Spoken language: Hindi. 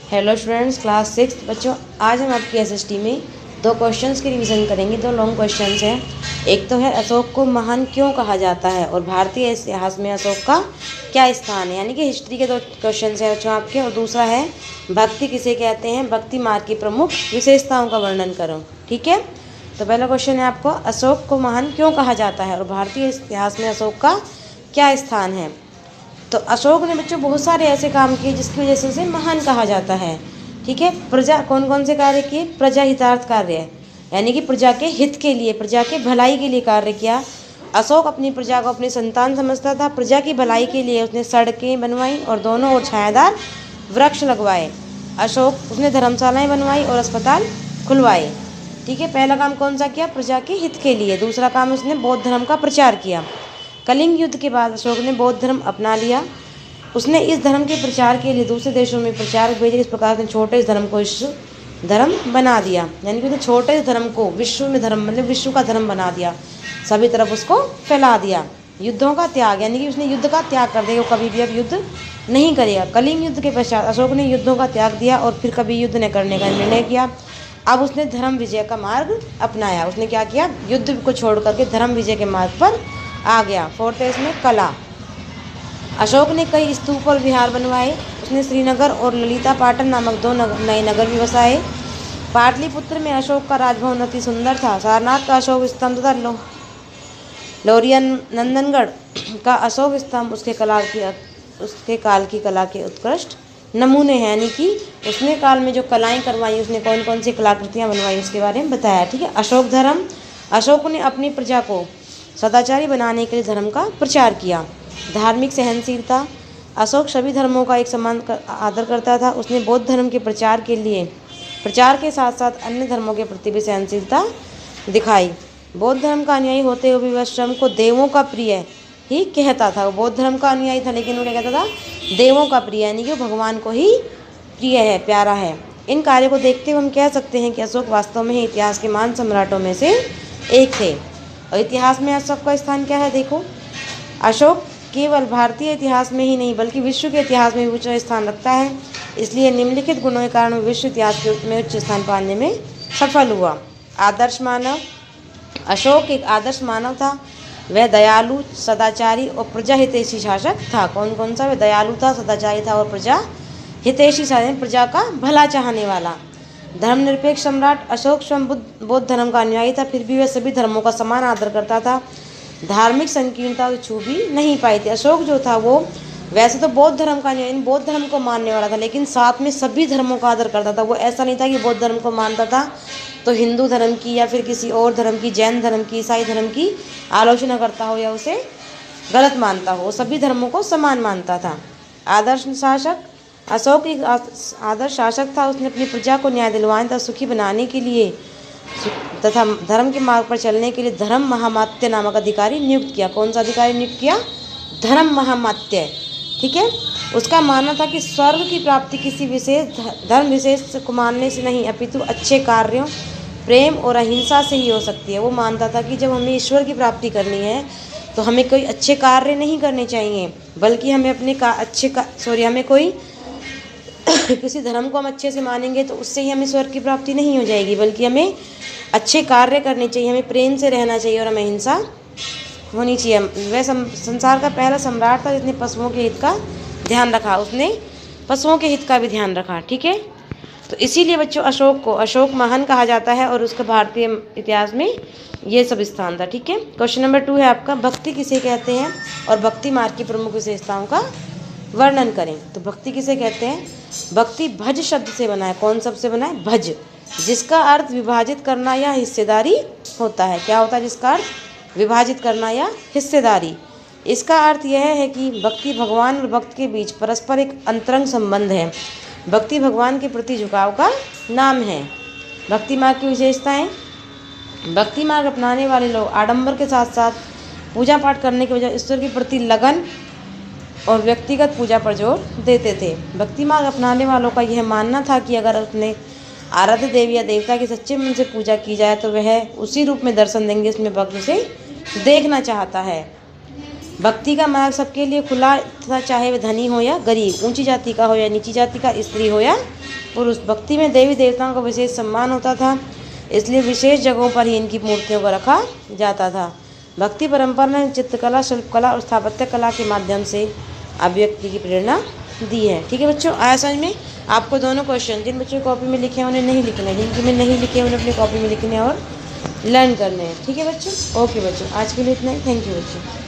हेलो स्टूडेंट्स, क्लास 6 बच्चों, आज हम आपकी एसएसटी में दो क्वेश्चंस की रिवीजन करेंगे। दो लॉन्ग क्वेश्चंस हैं। एक तो है अशोक को महान क्यों कहा जाता है और भारतीय इतिहास में अशोक का क्या स्थान है, यानी कि हिस्ट्री के दो क्वेश्चंस हैं बच्चों आपके। और दूसरा है भक्ति किसे कहते हैं, भक्ति मार्ग की प्रमुख विशेषताओं का वर्णन करो। ठीक है, तो पहला क्वेश्चन है आपको, अशोक को महान क्यों कहा जाता है और भारतीय इतिहास में अशोक का क्या स्थान है। तो अशोक ने बच्चों बहुत सारे ऐसे काम किए जिसकी वजह से उसे महान कहा जाता है। ठीक है, प्रजा कौन कौन से कार्य किए, प्रजा हितार्थ कार्य, यानी कि प्रजा के हित के लिए, प्रजा के भलाई के लिए कार्य किया। अशोक अपनी प्रजा को अपनी संतान समझता था। प्रजा की भलाई के लिए उसने सड़कें बनवाई और दोनों ओर छायादार वृक्ष लगवाए। उसने धर्मशालाएं बनवाई और अस्पताल खुलवाए। ठीक है, पहला काम कौन सा किया, प्रजा के हित के लिए। दूसरा काम उसने बौद्ध धर्म का प्रचार किया। कलिंग युद्ध के बाद अशोक ने बौद्ध धर्म अपना लिया। उसने इस धर्म के प्रचार के लिए दूसरे देशों में प्रचारक भेजे। इस प्रकार उसने छोटे इस धर्म को विश्व धर्म बना दिया, यानी कि उसने छोटे इस धर्म को विश्व में धर्म मतलब विश्व का धर्म बना दिया, सभी तरफ उसको फैला दिया। युद्धों का त्याग, यानी कि उसने युद्ध का त्याग कर दिया, वो कभी भी अब युद्ध नहीं करेगा। कलिंग युद्ध के पश्चात अशोक ने युद्धों का त्याग दिया और फिर कभी युद्ध न करने का निर्णय किया। अब उसने धर्म विजय का मार्ग अपनाया। उसने क्या किया, युद्ध को छोड़ करके धर्म विजय के मार्ग पर आ गया। फोर्थ है इसमें कला। अशोक ने कई स्तूप और विहार बनवाए। उसने श्रीनगर और ललिता पाटन नामक दो नए नगर भी बसाए। पाटलिपुत्र में अशोक का राजभवन अति सुंदर था। सारनाथ का अशोक स्तंभ तथा लौरिया नंदनगढ़ का अशोक स्तंभ उसके काल की कला के उत्कृष्ट नमूने हैं, यानी कि उसने काल में जो कलाएं करवाई, उसने कौन कौन सी कलाकृतियां बनवाई उसके बारे में बताया। ठीक है, अशोक धर्म। अशोक ने अपनी प्रजा को सदाचारी बनाने के लिए धर्म का प्रचार किया। धार्मिक सहनशीलता। अशोक सभी धर्मों का एक समान आदर करता था। उसने बौद्ध धर्म के प्रचार के साथ साथ अन्य धर्मों के प्रति भी सहनशीलता दिखाई। बौद्ध धर्म का अनुयायी होते हुए वह स्वयं को देवों का प्रिय ही कहता था। वो बौद्ध धर्म का अनुयायी था, लेकिन वो क्या कहता था, देवों का प्रिय, यानी कि भगवान को ही प्रिय है, प्यारा है। इन कार्यों को देखते हुए हम कह सकते हैं कि अशोक वास्तव में ही इतिहास के महान सम्राटों में से एक थे। और इतिहास में अशोक का स्थान क्या है, देखो, अशोक केवल भारतीय इतिहास में ही नहीं बल्कि विश्व के इतिहास में भी उच्च स्थान रखता है। इसलिए निम्नलिखित गुणों के कारण विश्व इतिहास में उच्च स्थान पाने में सफल हुआ। आदर्श मानव। अशोक एक आदर्श मानव था। वह दयालु, सदाचारी और प्रजा हितैषी शासक था। कौन कौन सा, वह दयालु था, सदाचारी था और प्रजा हितैषी शासक, प्रजा का भला चाहने वाला। धर्मनिरपेक्ष सम्राट। अशोक स्वयं बौद्ध धर्म का अनुयायी था, फिर भी वह सभी धर्मों का समान आदर करता था। धार्मिक संकीर्णता छू भी नहीं पाई थी। अशोक जो था वो वैसे तो बौद्ध धर्म का अनुयायी, बौद्ध धर्म को मानने वाला था, लेकिन साथ में सभी धर्मों का आदर करता था। वो ऐसा नहीं था कि बौद्ध धर्म को मानता था तो हिंदू धर्म की या फिर किसी और धर्म की, जैन धर्म की, ईसाई धर्म की आलोचना करता हो या उसे गलत मानता हो। सभी धर्मों को समान मानता था। आदर्श शासक। अशोक एक आदर्श शासक था। उसने अपनी प्रजा को न्याय दिलवाने तथा सुखी बनाने के लिए तथा धर्म के मार्ग पर चलने के लिए धर्म महामात्य नामक अधिकारी नियुक्त किया। कौन सा अधिकारी नियुक्त किया, धर्म महामात्य। ठीक है, उसका मानना था कि स्वर्ग की प्राप्ति किसी विशेष धर्म विशेष को मानने से नहीं अपितु अच्छे कार्यों, प्रेम और अहिंसा से ही हो सकती है। वो मानता था कि जब हमें ईश्वर की प्राप्ति करनी है तो हमें कोई अच्छे कार्य नहीं करने चाहिए, बल्कि हमें हमें कोई किसी धर्म को हम अच्छे से मानेंगे तो उससे ही हमें स्वर्ग की प्राप्ति नहीं हो जाएगी, बल्कि हमें अच्छे कार्य करने चाहिए, हमें प्रेम से रहना चाहिए और हमें हिंसा होनी चाहिए। वह संसार का पहला सम्राट था जिसने पशुओं के हित का ध्यान रखा। उसने पशुओं के हित का भी ध्यान रखा। ठीक है, तो इसीलिए बच्चों अशोक महान कहा जाता है और उसका भारतीय इतिहास में ये सब स्थान था। ठीक है, क्वेश्चन नंबर 2 है आपका, भक्ति किसे कहते हैं और भक्ति मार्ग की प्रमुख विशेषताओं का वर्णन करें। तो भक्ति किसे कहते हैं, भक्ति भज शब्द से बना है। कौन शब्द से बना है, भज, जिसका अर्थ विभाजित करना या हिस्सेदारी होता है। क्या होता है, जिसका अर्थ विभाजित करना या हिस्सेदारी। इसका अर्थ यह है कि भक्ति भगवान और भक्त के बीच परस्पर एक अंतरंग संबंध है। भक्ति भगवान के प्रति झुकाव का नाम है। भक्ति मार्ग की विशेषताएं। भक्ति मार्ग अपनाने वाले लोग आडंबर के साथ साथ पूजा पाठ करने के बजाय ईश्वर के प्रति लगन और व्यक्तिगत पूजा पर जोर देते थे। भक्ति मार्ग अपनाने वालों का यह मानना था कि अगर अपने आराध्य देवी या देवता की सच्चे मन से पूजा की जाए तो वह उसी रूप में दर्शन देंगे इसमें भक्त उसे देखना चाहता है। भक्ति का मार्ग सबके लिए खुला था, चाहे वह धनी हो या गरीब, ऊंची जाति का हो या नीची जाति का, स्त्री हो या पुरुष। भक्ति में देवी देवताओं का विशेष सम्मान होता था, इसलिए विशेष जगहों पर ही इनकी मूर्तियों को रखा जाता था। भक्ति परंपरा ने चित्रकला, शिल्पकला और स्थापत्य कला के माध्यम से अभिव्यक्ति की प्रेरणा दी है। ठीक है बच्चों, आया समझ में? आपको दोनों क्वेश्चन जिन बच्चों की कॉपी में लिखे हैं उन्हें नहीं लिखना है, जिनके में नहीं लिखे हैं उन्हें अपनी कॉपी में लिखने और लर्न करने हैं। ठीक है बच्चों, ओके बच्चों, आज के लिए इतना ही। थैंक यू बच्चों।